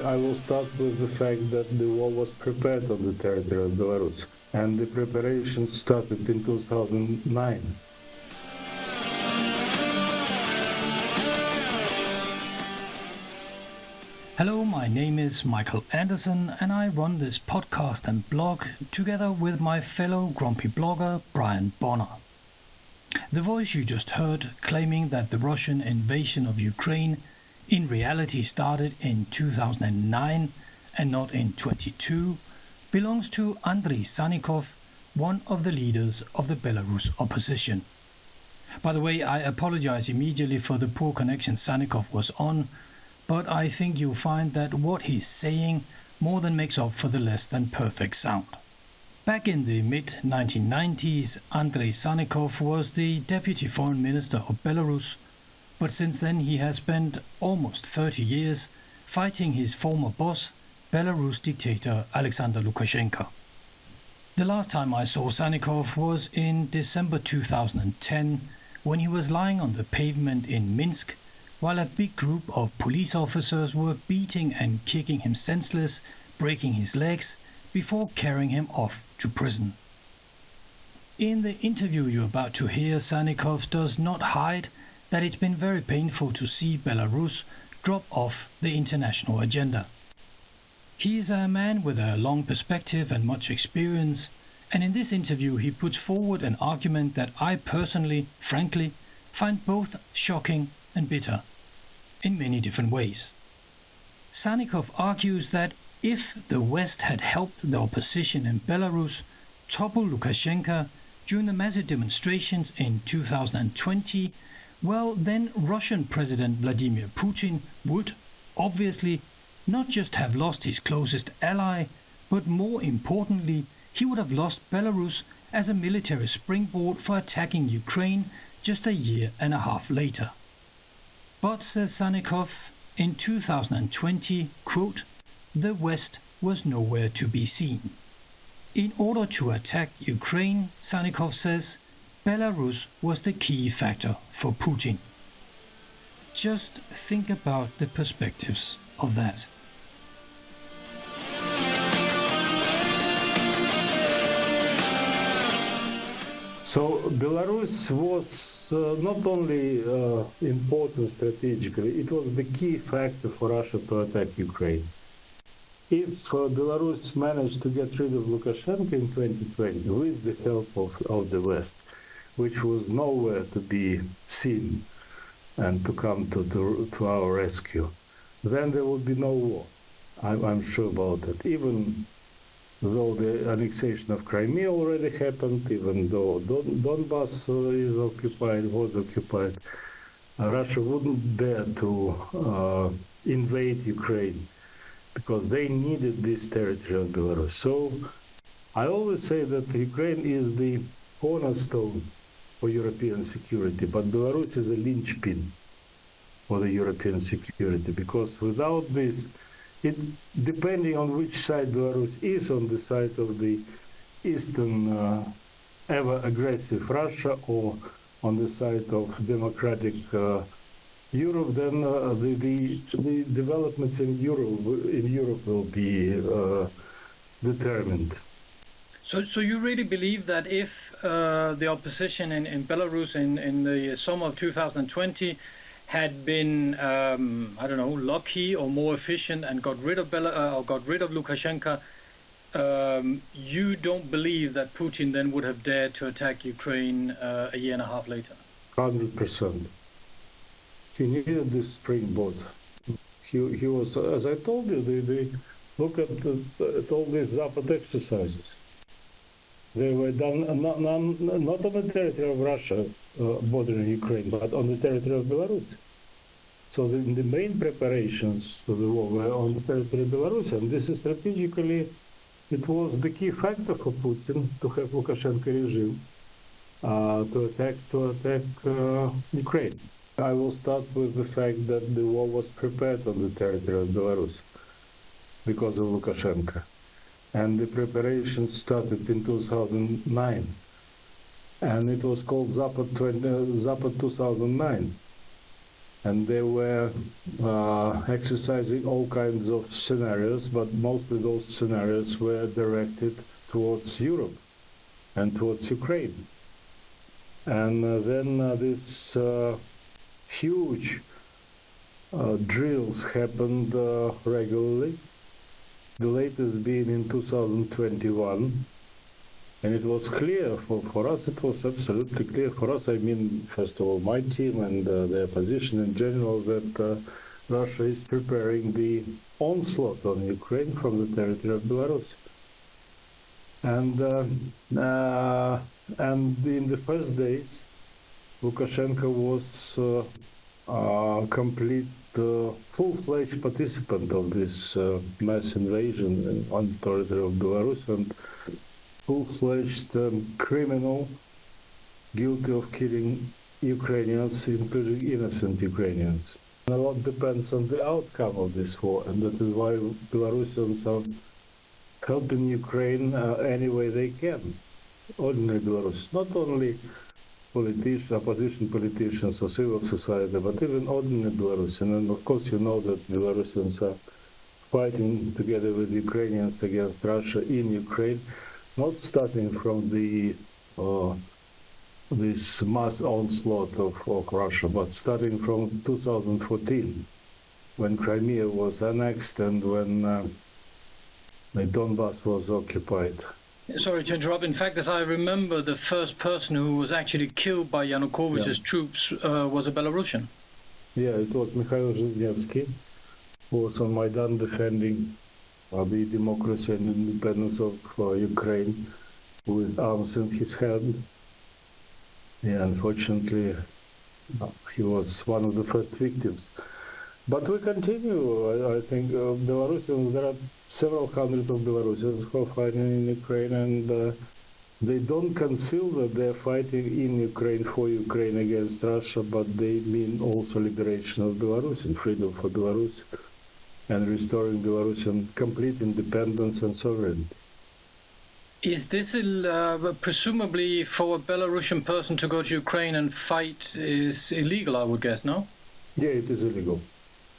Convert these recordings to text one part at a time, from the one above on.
I will start with the fact that the war was prepared on the territory of Belarus, and the preparations started in 2009. Hello, my name is Michael Anderson and I run this podcast and blog together with my fellow grumpy blogger Brian Bonner. The voice you just heard claiming that the Russian invasion of Ukraine in reality started in 2009 and not in 22 belongs to Andrii Sanikov, one of the leaders of the Belarus opposition. By the way, I apologize immediately for the poor connection Sanikov was on, but I think you'll find that what he's saying more than makes up for the less than perfect sound. Back in the mid-1990s, Andrei Sanikov was the deputy foreign minister of Belarus, but since then he has spent almost 30 years fighting his former boss, Belarus dictator Aleksandr Lukashenko. The last time I saw Sanikov was in December 2010, when he was lying on the pavement in Minsk, while a big group of police officers were beating and kicking him senseless, breaking his legs, before carrying him off to prison. In the interview you're about to hear, Sanikov does not hide that it's been very painful to see Belarus drop off the international agenda. He is a man with a long perspective and much experience, and in this interview he puts forward an argument that I personally, frankly, find both shocking and bitter, in many different ways. Sanikov argues that if the West had helped the opposition in Belarus topple Lukashenko during the massive demonstrations in 2020, well, then Russian President Vladimir Putin would, obviously, not just have lost his closest ally, but more importantly, he would have lost Belarus as a military springboard for attacking Ukraine just a year and a half later. But, says Sanikov, in 2020, quote, the West was nowhere to be seen. In order to attack Ukraine, Sanikov says, Belarus was the key factor for Putin. Just think about the perspectives of that. So Belarus was not only important strategically, it was the key factor for Russia to attack Ukraine. If Belarus managed to get rid of Lukashenko in 2020 with the help of the West, which was nowhere to be seen and to come to our rescue, then there would be no war. I'm sure about that. Even though the annexation of Crimea already happened, even though Donbass was occupied, Russia wouldn't dare to invade Ukraine because they needed this territory of Belarus. So I always say that Ukraine is the cornerstone for European security, but Belarus is a linchpin for the European security, because without this, depending on which side Belarus is, on the side of the eastern ever-aggressive Russia or on the side of democratic Europe, then the developments in Europe will be determined. So you really believe that if the opposition in Belarus in the summer of 2020 had been, lucky or more efficient and got rid of Lukashenko, you don't believe that Putin then would have dared to attack Ukraine a year and a half later? 100%. He needed this springboard. He was, as I told you, they look at all these Zapad exercises. They were done not on the territory of Russia, bordering Ukraine, but on the territory of Belarus. So the main preparations for the war were on the territory of Belarus, and this is strategically, it was the key factor for Putin to have Lukashenko regime to attack Ukraine. I will start with the fact that the war was prepared on the territory of Belarus because of Lukashenko. And the preparations started in 2009. And it was called Zapad 2009. and they were exercising all kinds of scenarios, but mostly those scenarios were directed towards Europe and towards Ukraine. And then these huge drills happened regularly, the latest being in 2021. And it was clear for us, it was absolutely clear for us, I mean, first of all, my team and their position in general, that Russia is preparing the onslaught on Ukraine from the territory of Belarus. And in the first days, Lukashenko was a complete, full-fledged participant of this mass invasion on the territory of Belarus, and full-fledged criminal guilty of killing Ukrainians, including innocent Ukrainians. And a lot depends on the outcome of this war, and that is why Belarusians are helping Ukraine any way they can. Ordinary Belarus, not only politicians, opposition politicians or civil society, but even ordinary Belarusians. And of course, you know that Belarusians are fighting together with Ukrainians against Russia in Ukraine, not starting from the this mass onslaught of Russia, but starting from 2014, when Crimea was annexed and when the Donbass was occupied. Sorry to interrupt. In fact, as I remember, the first person who was actually killed by Yanukovych's troops was a Belarusian. Yeah, it was Mikhail Zhizhnevsky, who was on Maidan defending the democracy and independence of Ukraine with arms in his hand. Yeah, unfortunately, he was one of the first victims. But we continue. I think Belarusians, there are several hundred of Belarusians who are fighting in Ukraine, and they don't conceal that they're fighting in Ukraine for Ukraine against Russia, but they mean also liberation of Belarus and freedom for Belarus and restoring Belarusian complete independence and sovereignty. Is this presumably for a Belarusian person to go to Ukraine and fight is illegal, I would guess, no? Yeah, it is illegal.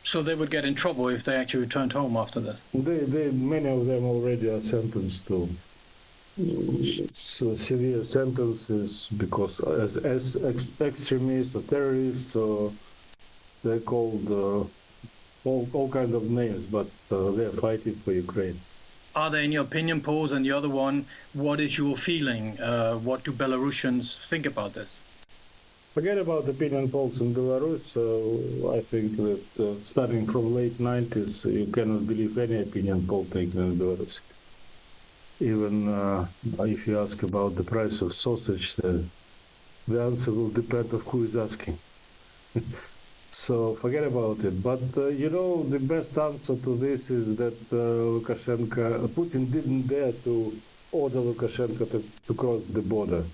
So they would get in trouble if they actually returned home after this? Many of them already are sentenced to severe sentences because as extremists or terrorists, they're called all kinds of names, but they're fighting for Ukraine. Are there any opinion polls? And the other one, what is your feeling? What do Belarusians think about this? Forget about opinion polls in Belarus. I think that starting from late 90s, you cannot believe any opinion poll taken in Belarus. Even if you ask about the price of sausage, the answer will depend on who is asking. So forget about it. But, the best answer to this is that Putin didn't dare to order Lukashenko to cross the border,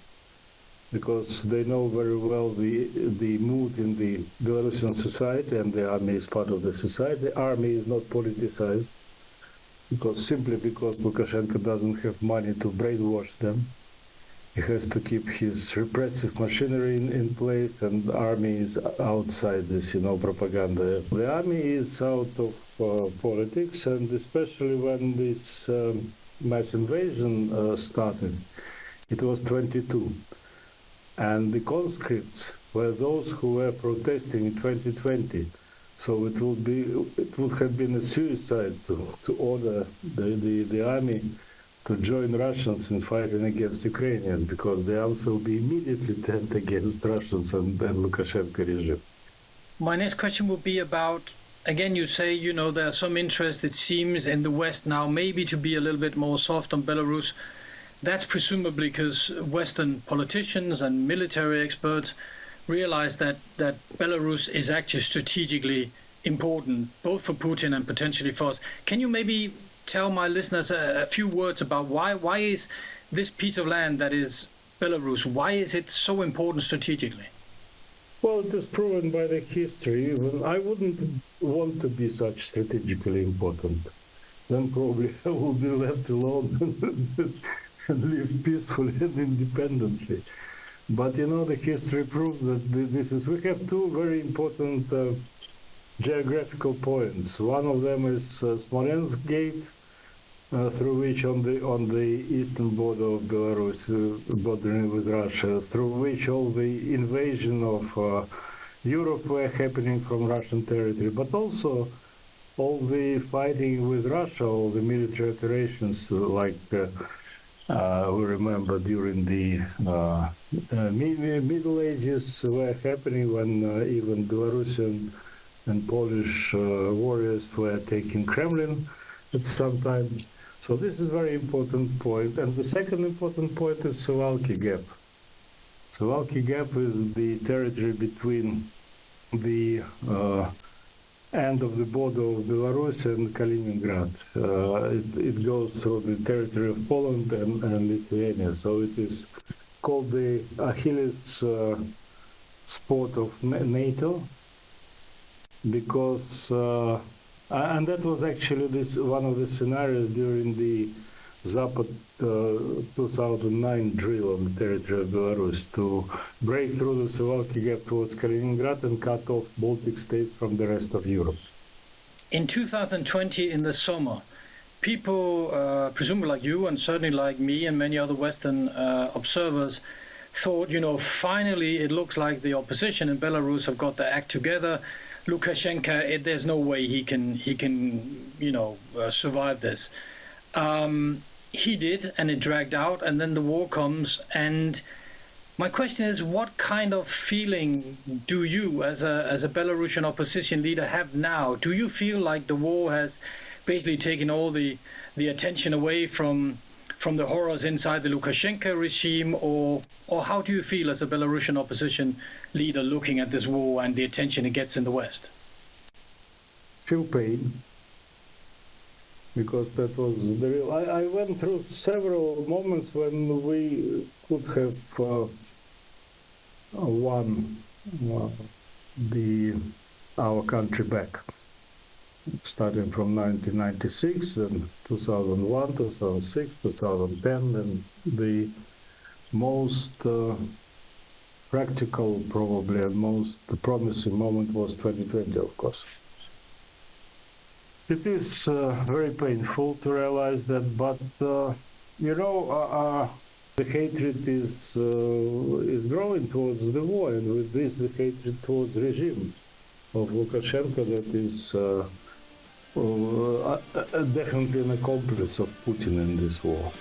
because they know very well the mood in the Belarusian society, and the army is part of the society. The army is not politicized, simply because Lukashenko doesn't have money to brainwash them. He has to keep his repressive machinery in place, and the army is outside this, propaganda. The army is out of politics, and especially when this mass invasion started, it was 22. And the conscripts were those who were protesting in 2020. So it would have been a suicide to order the army to join Russians in fighting against Ukrainians, because the arms will be immediately turned against Russians and Lukashenko regime. My next question will be about, again, you say, there's some interest, it seems, in the West now, maybe to be a little bit more soft on Belarus. That's presumably because Western politicians and military experts realize that Belarus is actually strategically important, both for Putin and potentially for us. Can you maybe tell my listeners a few words about why is this piece of land that is Belarus, why is it so important strategically? Well, it is proven by the history. I wouldn't want to be such strategically important. Then probably I will be left alone and live peacefully and independently. But the history proves that we have two very important geographical points. One of them is Smolensk Gate, through which on the eastern border of Belarus, bordering with Russia, through which all the invasion of Europe were happening from Russian territory, but also all the fighting with Russia, all the military operations, like we remember during the Middle Ages were happening when even Belarusian and Polish warriors were taking Kremlin at some time. So this is a very important point. And the second important point is Suwalki Gap. Suwalki Gap is the territory between the end of the border of Belarus and Kaliningrad. It goes through the territory of Poland and Lithuania. So it is called the Achilles sport of NATO, because and that was actually one of the scenarios during the Zapad 2009 drill on the territory of Belarus, to break through the Suwalki Gap towards Kaliningrad and cut off Baltic states from the rest of Europe. In 2020, in the summer, people, presumably like you and certainly like me and many other Western observers, thought, finally it looks like the opposition in Belarus have got their act together. Lukashenko, there's no way he can survive this. He did, and it dragged out, and then the war comes. And my question is, what kind of feeling do you, as a Belarusian opposition leader, have now? Do you feel like the war has basically taken all the attention away from the horrors inside the Lukashenko regime, or how do you feel as a Belarusian opposition leader looking at this war and the attention it gets in the West? Feel pain, because that was the real. I went through several moments when we could have won our country back, starting from 1996, then 2001, 2006, 2010, and the most practical, probably, and most promising moment was 2020, of course. It is very painful to realize that, but the hatred is growing towards the war, and with this, the hatred towards the regime of Lukashenko that is definitely an accomplice of Putin in this war.